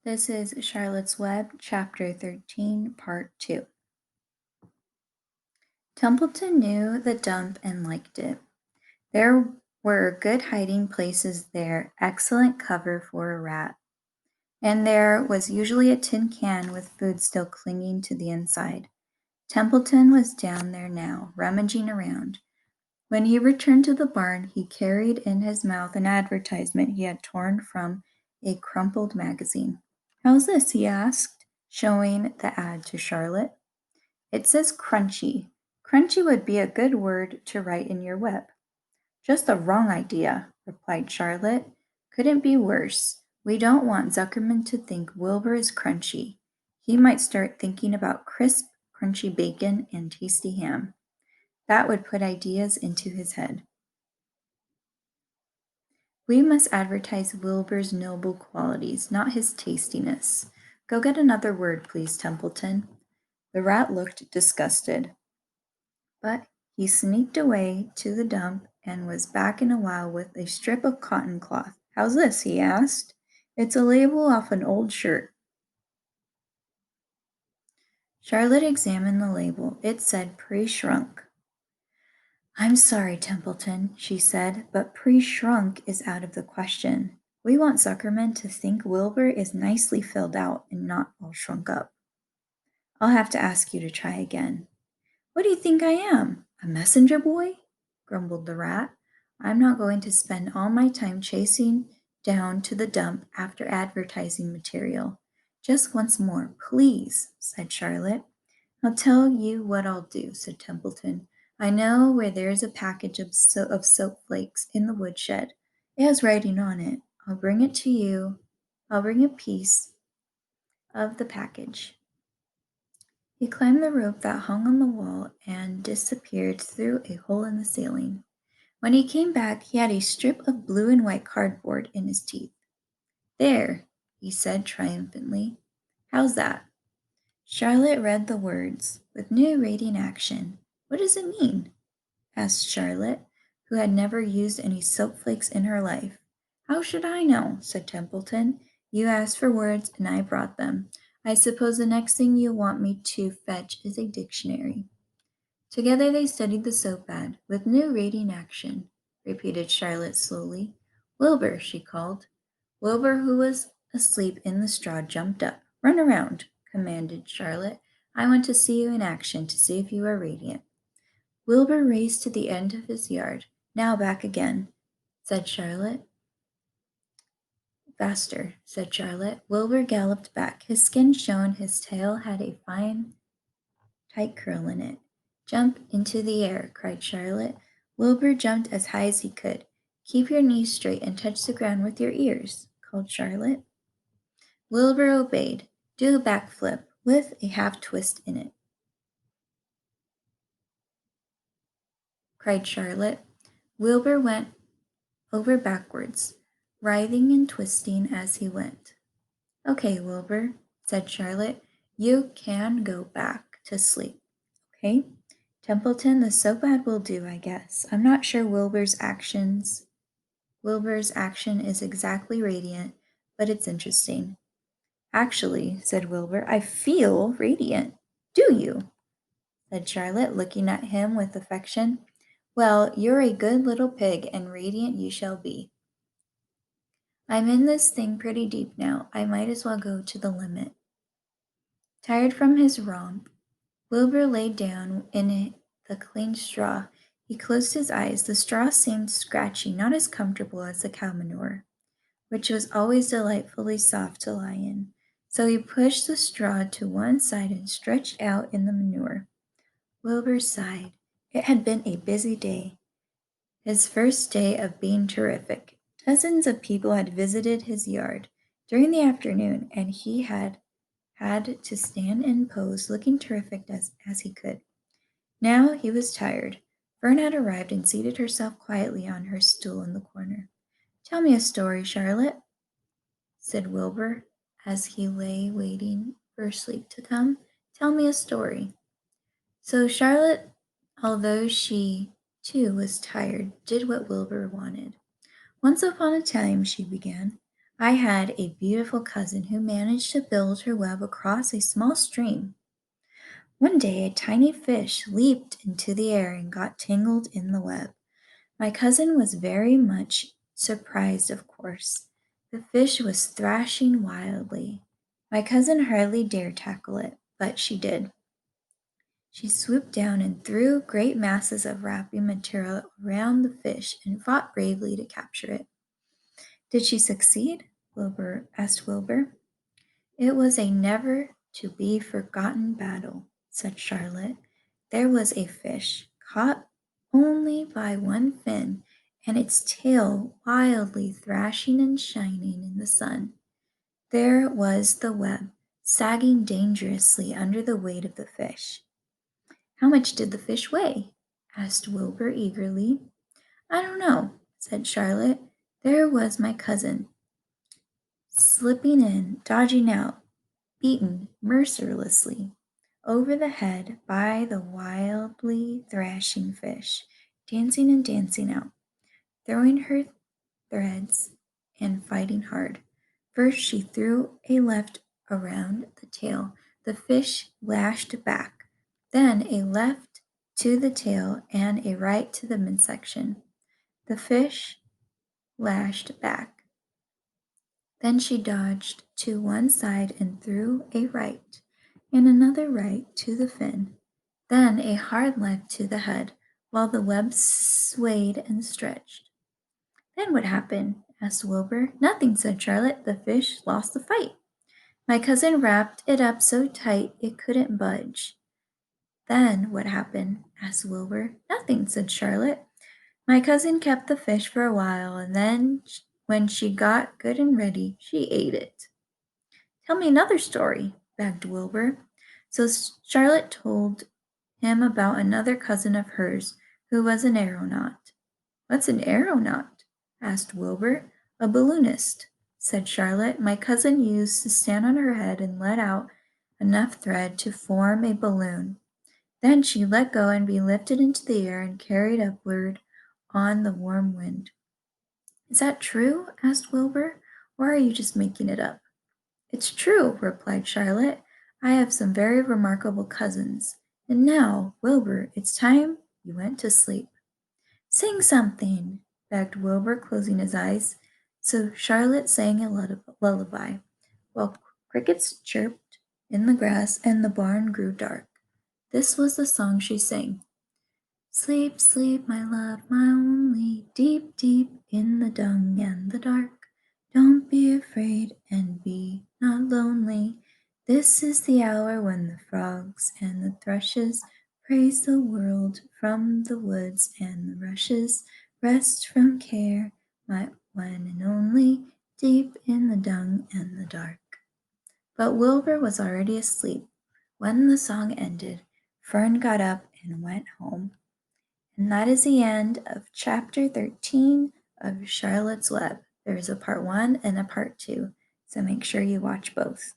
This is Charlotte's Web, Chapter 13, Part 2. Templeton knew the dump and liked it. There were good hiding places there, excellent cover for a rat. And there was usually a tin can with food still clinging to the inside. Templeton was down there now, rummaging around. When he returned to the barn, he carried in his mouth an advertisement he had torn from a crumpled magazine. "How's this?" he asked, showing the ad to Charlotte. "It says crunchy. Crunchy would be a good word to write in your web." "Just the wrong idea," replied Charlotte. "Couldn't be worse. We don't want Zuckerman to think Wilbur is crunchy. He might start thinking about crisp, crunchy bacon and tasty ham. That would put ideas into his head. We must advertise Wilbur's noble qualities, not his tastiness. Go get another word, please, Templeton." The rat looked disgusted, but he sneaked away to the dump and was back in a while with a strip of cotton cloth. "How's this?" he asked. "It's a label off an old shirt." Charlotte examined the label. It said pre-shrunk. "I'm sorry, Templeton," she said, "but pre-shrunk is out of the question. We want Zuckerman to think Wilbur is nicely filled out and not all shrunk up. I'll have to ask you to try again." "What do you think I am, a messenger boy?" grumbled the rat. "I'm not going to spend all my time chasing down to the dump after advertising material. Just once more, please," said Charlotte. "I'll tell you what I'll do," said Templeton. "I know where there's a package of soap flakes in the woodshed. It has writing on it. I'll bring it to you. I'll bring a piece of the package." He climbed the rope that hung on the wall and disappeared through a hole in the ceiling. When he came back, he had a strip of blue and white cardboard in his teeth. "There," he said triumphantly. "How's that?" Charlotte read the words, "With new rating action." "What does it mean?" asked Charlotte, who had never used any soap flakes in her life. "How should I know?" said Templeton. "You asked for words, and I brought them. I suppose the next thing you want me to fetch is a dictionary." Together they studied the soap ad. "With new rating action," repeated Charlotte slowly. "Wilbur," she called. Wilbur, who was asleep in the straw, jumped up. "Run around," commanded Charlotte. "I want to see you in action to see if you are radiant." Wilbur raced to the end of his yard. "Now back again," said Charlotte. "Faster," said Charlotte. Wilbur galloped back. His skin shone, his tail had a fine, tight curl in it. "Jump into the air," cried Charlotte. Wilbur jumped as high as he could. "Keep your knees straight and touch the ground with your ears," called Charlotte. Wilbur obeyed. "Do a backflip with a half twist in it," cried Charlotte. Wilbur went over backwards, writhing and twisting as he went. "Okay, Wilbur," said Charlotte, "you can go back to sleep. Okay? Templeton, the soap ad will do, I guess. I'm not sure Wilbur's action is exactly radiant, but it's interesting." "Actually," said Wilbur, "I feel radiant." "Do you?" said Charlotte, looking at him with affection. "Well, you're a good little pig, and radiant you shall be. I'm in this thing pretty deep now. I might as well go to the limit." Tired from his romp, Wilbur lay down in the clean straw. He closed his eyes. The straw seemed scratchy, not as comfortable as the cow manure, which was always delightfully soft to lie in. So he pushed the straw to one side and stretched out in the manure. Wilbur sighed. It had been a busy day, his first day of being terrific. Dozens of people had visited his yard during the afternoon, and he had to stand and pose, looking terrific as he could. Now he was tired. Fern had arrived and seated herself quietly on her stool in the corner. "Tell me a story, Charlotte," said Wilbur, as he lay waiting for sleep to come. "Tell me a story." So Charlotte, although she too was tired, did what Wilbur wanted. "Once upon a time," she began, I had a beautiful cousin who managed to build her web across a small stream. One day, a tiny fish leaped into the air and got tangled in the web. My cousin was very much surprised, of course. The fish was thrashing wildly. My cousin hardly dared tackle it, but she did. She swooped down and threw great masses of wrapping material around the fish and fought bravely to capture it. Did she succeed? Wilbur asked Wilbur. It was a never to be forgotten battle, said Charlotte. There was a fish caught only by one fin, and its tail wildly thrashing and shining in the sun. There was the web, sagging dangerously under the weight of the fish. How much did the fish weigh? Asked Wilbur eagerly. I don't know, said Charlotte. There was my cousin, slipping in, dodging out, beaten mercilessly over the head by the wildly thrashing fish, dancing and dancing out, throwing her threads and fighting hard. First she threw a left around the tail. The fish lashed back, then a left to the tail and a right to the midsection. The fish lashed back. Then she dodged to one side and threw a right, and another right to the fin, then a hard left to the head, while the web swayed and stretched. Then what happened? Asked Wilbur. Nothing, said Charlotte. The fish lost the fight. My cousin wrapped it up so tight it couldn't budge. Then what happened? Asked Wilbur. Nothing, said Charlotte. My cousin kept the fish for a while, and then when she got good and ready, she ate it. Tell me another story, begged Wilbur. So Charlotte told him about another cousin of hers who was an aeronaut. What's an aeronaut? Asked Wilbur. A balloonist, said Charlotte. My cousin used to stand on her head and let out enough thread to form a balloon. Then she let go and be lifted into the air and carried upward on the warm wind. Is that true? Asked Wilbur. Or are you just making it up? It's true, replied Charlotte. I have some very remarkable cousins. And now, Wilbur, it's time you went to sleep. Sing something, begged Wilbur, closing his eyes. So Charlotte sang a lullaby, while crickets chirped in the grass and the barn grew dark. This was the song she sang. Sleep, sleep, my love, my only, deep, deep in the dung and the dark. Don't be afraid and be not lonely. This is the hour when the frogs and the thrushes praise the world from the woods and the rushes. Rest from care, my one and only, deep in the dung and the dark. But Wilbur was already asleep. When the song ended, Fern got up and went home. And that is the end of chapter 13 of Charlotte's Web. There's a part 1 and a part 2, so make sure you watch both.